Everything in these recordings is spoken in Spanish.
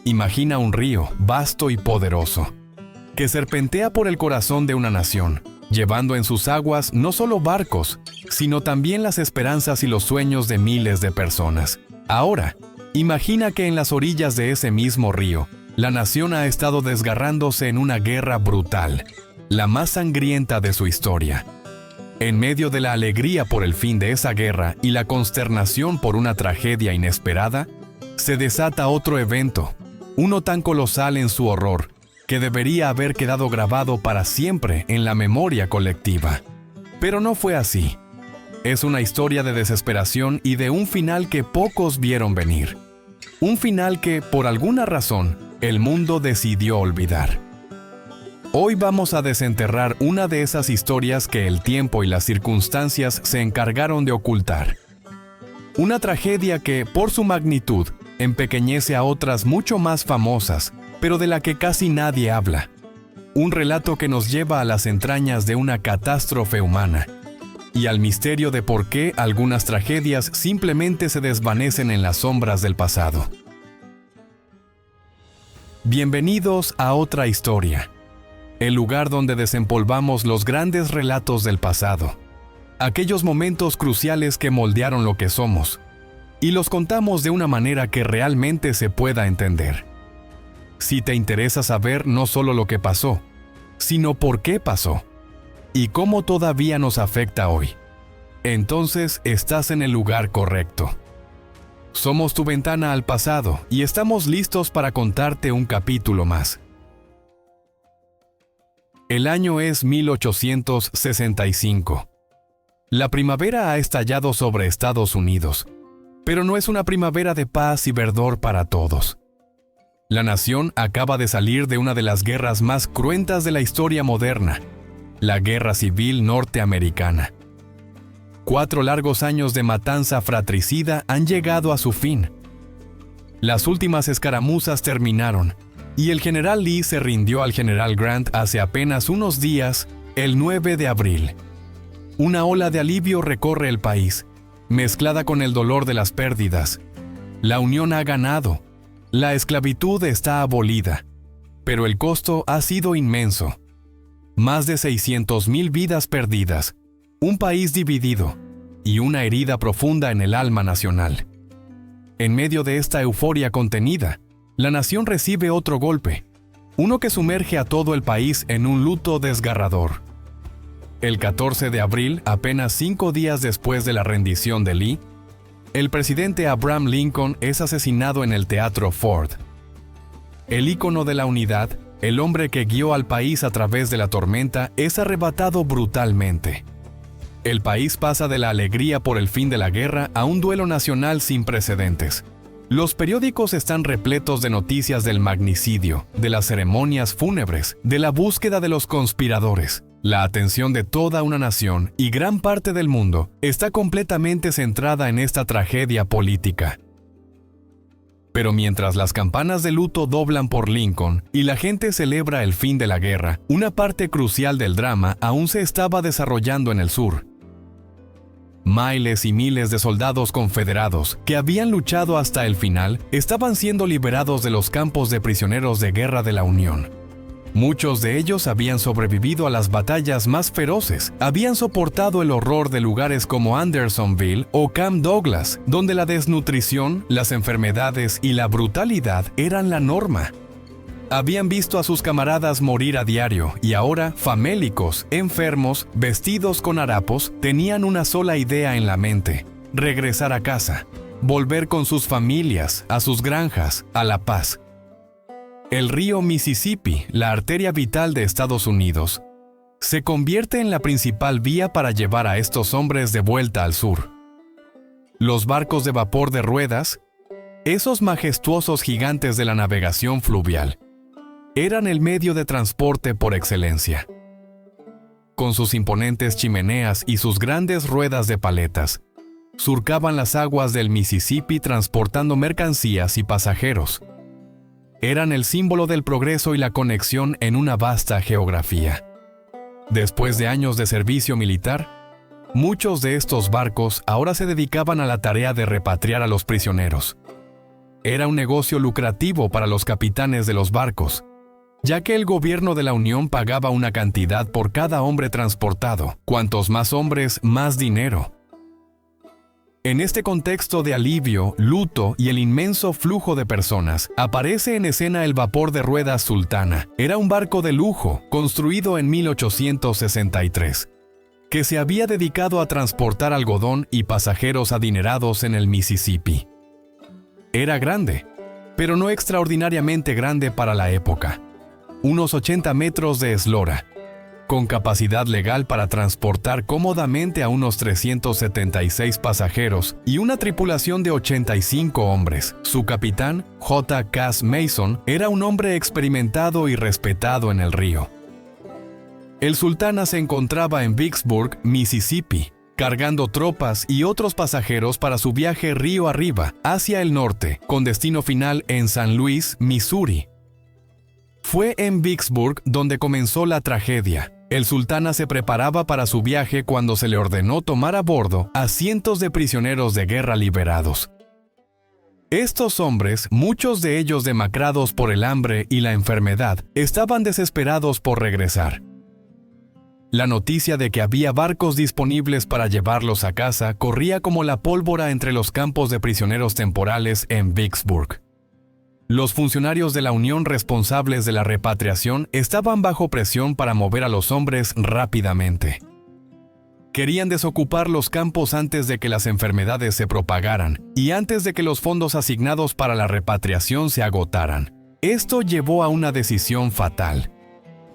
Imagina un río vasto y poderoso, que serpentea por el corazón de una nación, llevando en sus aguas no solo barcos, sino también las esperanzas y los sueños de miles de personas. Ahora, imagina que en las orillas de ese mismo río, la nación ha estado desgarrándose en una guerra brutal, la más sangrienta de su historia. En medio de la alegría por el fin de esa guerra y la consternación por una tragedia inesperada, se desata otro evento, uno tan colosal en su horror, que debería haber quedado grabado para siempre en la memoria colectiva. Pero no fue así. Es una historia de desesperación y de un final que pocos vieron venir. Un final que, por alguna razón, el mundo decidió olvidar. Hoy vamos a desenterrar una de esas historias que el tiempo y las circunstancias se encargaron de ocultar. Una tragedia que, por su magnitud, empequeñece a otras mucho más famosas, pero de la que casi nadie habla. Un relato que nos lleva a las entrañas de una catástrofe humana y al misterio de por qué algunas tragedias simplemente se desvanecen en las sombras del pasado. Bienvenidos a otra historia, el lugar donde desempolvamos los grandes relatos del pasado, aquellos momentos cruciales que moldearon lo que somos, y los contamos de una manera que realmente se pueda entender. Si te interesa saber no solo lo que pasó, sino por qué pasó, y cómo todavía nos afecta hoy, entonces estás en el lugar correcto. Somos tu ventana al pasado y estamos listos para contarte un capítulo más. El año es 1865. La primavera ha estallado sobre Estados Unidos, pero no es una primavera de paz y verdor para todos. La nación acaba de salir de una de las guerras más cruentas de la historia moderna, la Guerra Civil Norteamericana. 4 largos años de matanza fratricida han llegado a su fin. Las últimas escaramuzas terminaron, y el general Lee se rindió al general Grant hace apenas unos días, el 9 de abril. Una ola de alivio recorre el país, mezclada con el dolor de las pérdidas. La Unión ha ganado, la esclavitud está abolida, pero el costo ha sido inmenso. Más de 600,000 vidas perdidas, un país dividido y una herida profunda en el alma nacional. En medio de esta euforia contenida, la nación recibe otro golpe, uno que sumerge a todo el país en un luto desgarrador. El 14 de abril, apenas 5 días después de la rendición de Lee, el presidente Abraham Lincoln es asesinado en el Teatro Ford. El ícono de la unidad, el hombre que guió al país a través de la tormenta, es arrebatado brutalmente. El país pasa de la alegría por el fin de la guerra a un duelo nacional sin precedentes. Los periódicos están repletos de noticias del magnicidio, de las ceremonias fúnebres, de la búsqueda de los conspiradores. La atención de toda una nación y gran parte del mundo está completamente centrada en esta tragedia política. Pero mientras las campanas de luto doblan por Lincoln y la gente celebra el fin de la guerra, una parte crucial del drama aún se estaba desarrollando en el sur. Miles y miles de soldados confederados que habían luchado hasta el final estaban siendo liberados de los campos de prisioneros de guerra de la Unión. Muchos de ellos habían sobrevivido a las batallas más feroces, habían soportado el horror de lugares como Andersonville o Camp Douglas, donde la desnutrición, las enfermedades y la brutalidad eran la norma. Habían visto a sus camaradas morir a diario y ahora, famélicos, enfermos, vestidos con harapos, tenían una sola idea en la mente: regresar a casa, volver con sus familias, a sus granjas, a la paz. El río Mississippi, la arteria vital de Estados Unidos, se convierte en la principal vía para llevar a estos hombres de vuelta al sur. Los barcos de vapor de ruedas, esos majestuosos gigantes de la navegación fluvial, eran el medio de transporte por excelencia. Con sus imponentes chimeneas y sus grandes ruedas de paletas, surcaban las aguas del Mississippi transportando mercancías y pasajeros. Eran el símbolo del progreso y la conexión en una vasta geografía. Después de años de servicio militar, muchos de estos barcos ahora se dedicaban a la tarea de repatriar a los prisioneros. Era un negocio lucrativo para los capitanes de los barcos, ya que el gobierno de la Unión pagaba una cantidad por cada hombre transportado. Cuantos más hombres, más dinero. En este contexto de alivio, luto y el inmenso flujo de personas, aparece en escena el vapor de ruedas Sultana. Era un barco de lujo, construido en 1863, que se había dedicado a transportar algodón y pasajeros adinerados en el Mississippi. Era grande, pero no extraordinariamente grande para la época. Unos 80 metros de eslora, con capacidad legal para transportar cómodamente a unos 376 pasajeros y una tripulación de 85 hombres. Su capitán, J. Cass Mason, era un hombre experimentado y respetado en el río. El Sultana se encontraba en Vicksburg, Mississippi, cargando tropas y otros pasajeros para su viaje río arriba, hacia el norte, con destino final en San Luis, Missouri. Fue en Vicksburg donde comenzó la tragedia. El Sultana se preparaba para su viaje cuando se le ordenó tomar a bordo a cientos de prisioneros de guerra liberados. Estos hombres, muchos de ellos demacrados por el hambre y la enfermedad, estaban desesperados por regresar. La noticia de que había barcos disponibles para llevarlos a casa corría como la pólvora entre los campos de prisioneros temporales en Vicksburg. Los funcionarios de la Unión responsables de la repatriación estaban bajo presión para mover a los hombres rápidamente. Querían desocupar los campos antes de que las enfermedades se propagaran y antes de que los fondos asignados para la repatriación se agotaran. Esto llevó a una decisión fatal.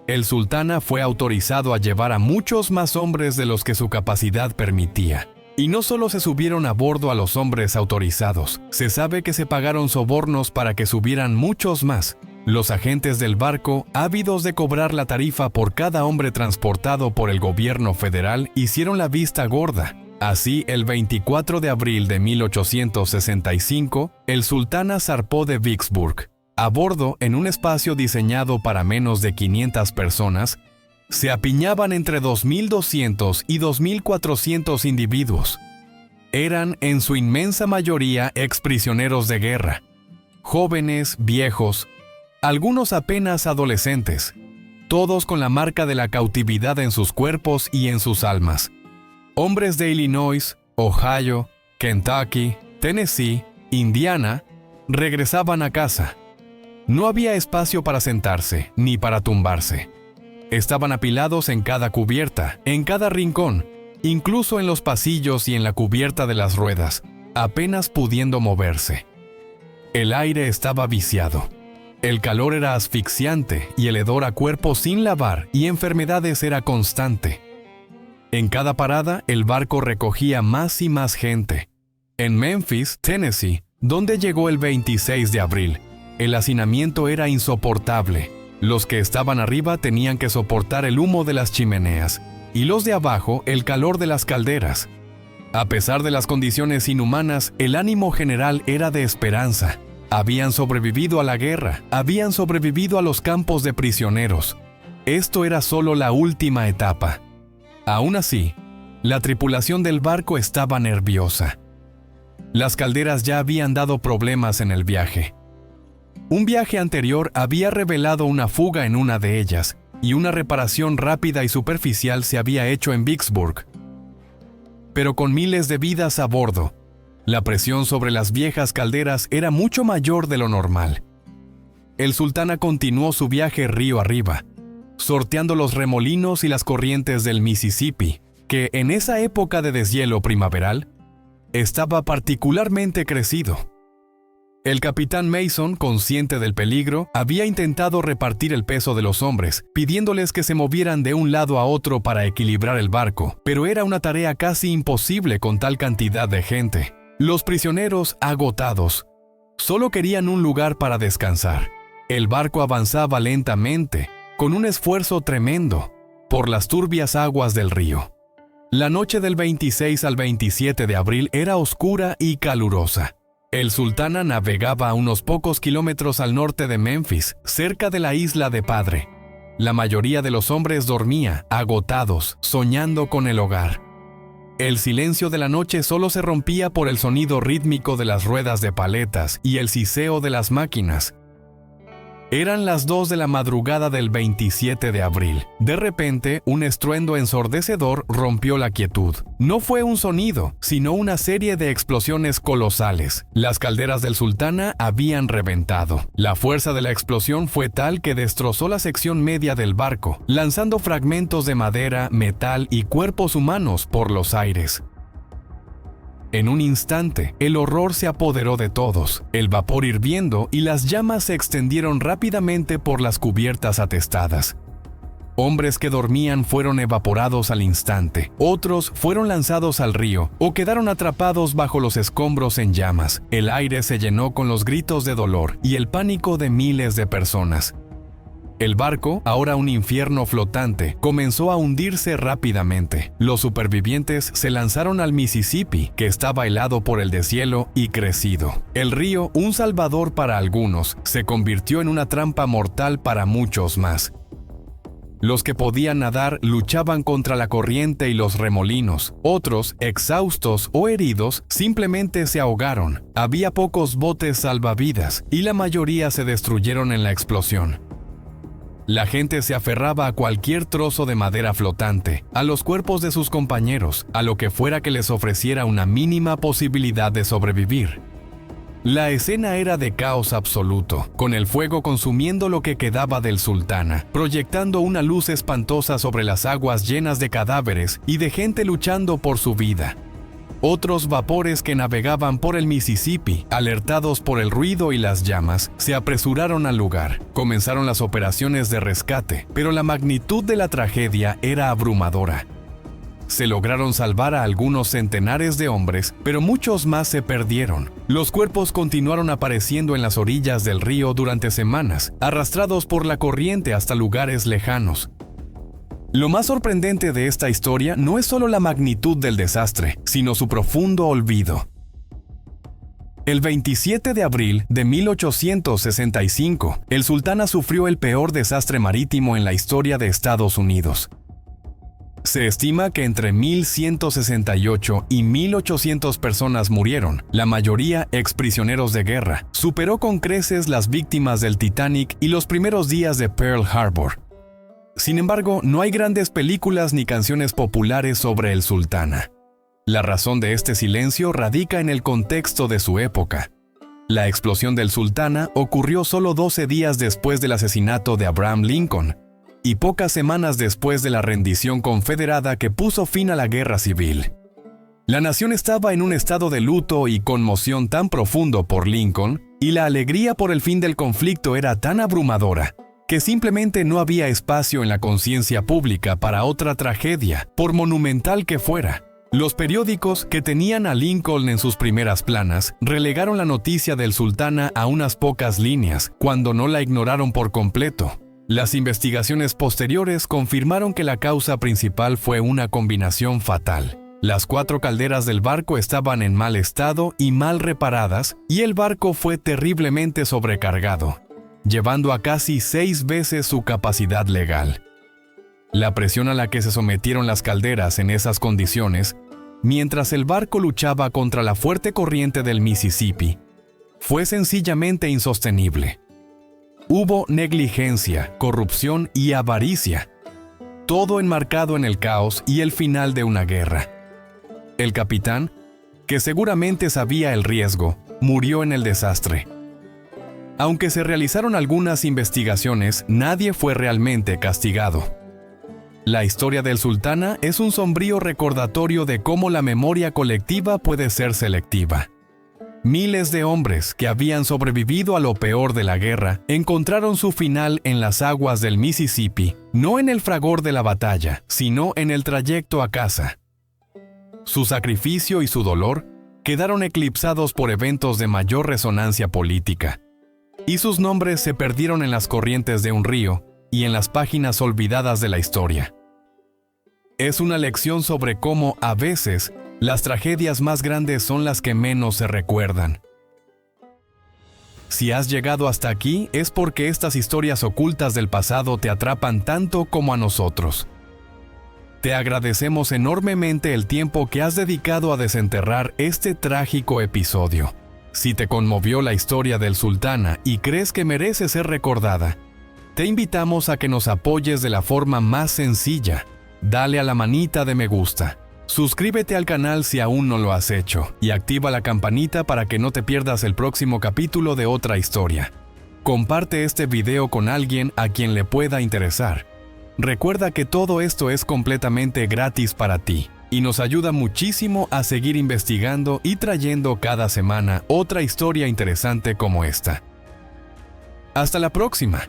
El Sultana fue autorizado a llevar a muchos más hombres de los que su capacidad permitía. Y no solo se subieron a bordo a los hombres autorizados, se sabe que se pagaron sobornos para que subieran muchos más. Los agentes del barco, ávidos de cobrar la tarifa por cada hombre transportado por el gobierno federal, hicieron la vista gorda. Así, el 24 de abril de 1865, el Sultana zarpó de Vicksburg. A bordo, en un espacio diseñado para menos de 500 personas, se apiñaban entre 2.200 y 2.400 individuos. Eran, en su inmensa mayoría, exprisioneros de guerra. Jóvenes, viejos, algunos apenas adolescentes, todos con la marca de la cautividad en sus cuerpos y en sus almas. Hombres de Illinois, Ohio, Kentucky, Tennessee, Indiana, regresaban a casa. No había espacio para sentarse, ni para tumbarse. Estaban apilados en cada cubierta, en cada rincón, incluso en los pasillos y en la cubierta de las ruedas, apenas pudiendo moverse. El aire estaba viciado. El calor era asfixiante y el hedor a cuerpo sin lavar y enfermedades era constante. En cada parada, el barco recogía más y más gente. En Memphis, Tennessee, donde llegó el 26 de abril, el hacinamiento era insoportable. Los que estaban arriba tenían que soportar el humo de las chimeneas y los de abajo el calor de las calderas. A pesar de las condiciones inhumanas, el ánimo general era de esperanza. Habían sobrevivido a la guerra, habían sobrevivido a los campos de prisioneros. Esto era solo la última etapa. Aún así, la tripulación del barco estaba nerviosa. Las calderas ya habían dado problemas en el viaje. Un viaje anterior había revelado una fuga en una de ellas, y una reparación rápida y superficial se había hecho en Vicksburg. Pero con miles de vidas a bordo, la presión sobre las viejas calderas era mucho mayor de lo normal. El Sultana continuó su viaje río arriba, sorteando los remolinos y las corrientes del Mississippi, que en esa época de deshielo primaveral, estaba particularmente crecido. El capitán Mason, consciente del peligro, había intentado repartir el peso de los hombres, pidiéndoles que se movieran de un lado a otro para equilibrar el barco, pero era una tarea casi imposible con tal cantidad de gente. Los prisioneros, agotados, solo querían un lugar para descansar. El barco avanzaba lentamente, con un esfuerzo tremendo, por las turbias aguas del río. La noche del 26 al 27 de abril era oscura y calurosa. El Sultana navegaba a unos pocos kilómetros al norte de Memphis, cerca de la isla de Padre. La mayoría de los hombres dormía, agotados, soñando con el hogar. El silencio de la noche solo se rompía por el sonido rítmico de las ruedas de paletas y el siseo de las máquinas. Eran las 2 de la madrugada del 27 de abril. De repente, un estruendo ensordecedor rompió la quietud. No fue un sonido, sino una serie de explosiones colosales. Las calderas del Sultana habían reventado. La fuerza de la explosión fue tal que destrozó la sección media del barco, lanzando fragmentos de madera, metal y cuerpos humanos por los aires. En un instante, el horror se apoderó de todos, el vapor hirviendo y las llamas se extendieron rápidamente por las cubiertas atestadas. Hombres que dormían fueron evaporados al instante, otros fueron lanzados al río o quedaron atrapados bajo los escombros en llamas. El aire se llenó con los gritos de dolor y el pánico de miles de personas. El barco, ahora un infierno flotante, comenzó a hundirse rápidamente. Los supervivientes se lanzaron al Mississippi, que estaba helado por el deshielo y crecido. El río, un salvador para algunos, se convirtió en una trampa mortal para muchos más. Los que podían nadar luchaban contra la corriente y los remolinos. Otros, exhaustos o heridos, simplemente se ahogaron. Había pocos botes salvavidas y la mayoría se destruyeron en la explosión. La gente se aferraba a cualquier trozo de madera flotante, a los cuerpos de sus compañeros, a lo que fuera que les ofreciera una mínima posibilidad de sobrevivir. La escena era de caos absoluto, con el fuego consumiendo lo que quedaba del Sultana, proyectando una luz espantosa sobre las aguas llenas de cadáveres y de gente luchando por su vida. Otros vapores que navegaban por el Mississippi, alertados por el ruido y las llamas, se apresuraron al lugar. Comenzaron las operaciones de rescate, pero la magnitud de la tragedia era abrumadora. Se lograron salvar a algunos centenares de hombres, pero muchos más se perdieron. Los cuerpos continuaron apareciendo en las orillas del río durante semanas, arrastrados por la corriente hasta lugares lejanos. Lo más sorprendente de esta historia no es solo la magnitud del desastre, sino su profundo olvido. El 27 de abril de 1865, el Sultana sufrió el peor desastre marítimo en la historia de Estados Unidos. Se estima que entre 1,168 y 1,800 personas murieron, la mayoría exprisioneros de guerra. Superó con creces las víctimas del Titanic y los primeros días de Pearl Harbor. Sin embargo, no hay grandes películas ni canciones populares sobre el Sultana. La razón de este silencio radica en el contexto de su época. La explosión del Sultana ocurrió solo 12 días después del asesinato de Abraham Lincoln y pocas semanas después de la rendición confederada que puso fin a la guerra civil. La nación estaba en un estado de luto y conmoción tan profundo por Lincoln, y la alegría por el fin del conflicto era tan abrumadora, que simplemente no había espacio en la conciencia pública para otra tragedia, por monumental que fuera. Los periódicos, que tenían a Lincoln en sus primeras planas, relegaron la noticia del Sultana a unas pocas líneas, cuando no la ignoraron por completo. Las investigaciones posteriores confirmaron que la causa principal fue una combinación fatal. Las 4 calderas del barco estaban en mal estado y mal reparadas, y el barco fue terriblemente sobrecargado, llevando a casi 6 veces su capacidad legal. La presión a la que se sometieron las calderas en esas condiciones, mientras el barco luchaba contra la fuerte corriente del Mississippi, fue sencillamente insostenible. Hubo negligencia, corrupción y avaricia, todo enmarcado en el caos y el final de una guerra. El capitán, que seguramente sabía el riesgo, murió en el desastre. Aunque se realizaron algunas investigaciones, nadie fue realmente castigado. La historia del Sultana es un sombrío recordatorio de cómo la memoria colectiva puede ser selectiva. Miles de hombres que habían sobrevivido a lo peor de la guerra encontraron su final en las aguas del Mississippi, no en el fragor de la batalla, sino en el trayecto a casa. Su sacrificio y su dolor quedaron eclipsados por eventos de mayor resonancia política, y sus nombres se perdieron en las corrientes de un río y en las páginas olvidadas de la historia. Es una lección sobre cómo, a veces, las tragedias más grandes son las que menos se recuerdan. Si has llegado hasta aquí, es porque estas historias ocultas del pasado te atrapan tanto como a nosotros. Te agradecemos enormemente el tiempo que has dedicado a desenterrar este trágico episodio. Si te conmovió la historia del Sultana y crees que merece ser recordada, te invitamos a que nos apoyes de la forma más sencilla. Dale a la manita de me gusta. Suscríbete al canal si aún no lo has hecho y activa la campanita para que no te pierdas el próximo capítulo de otra historia. Comparte este video con alguien a quien le pueda interesar. Recuerda que todo esto es completamente gratis para ti y nos ayuda muchísimo a seguir investigando y trayendo cada semana otra historia interesante como esta. Hasta la próxima.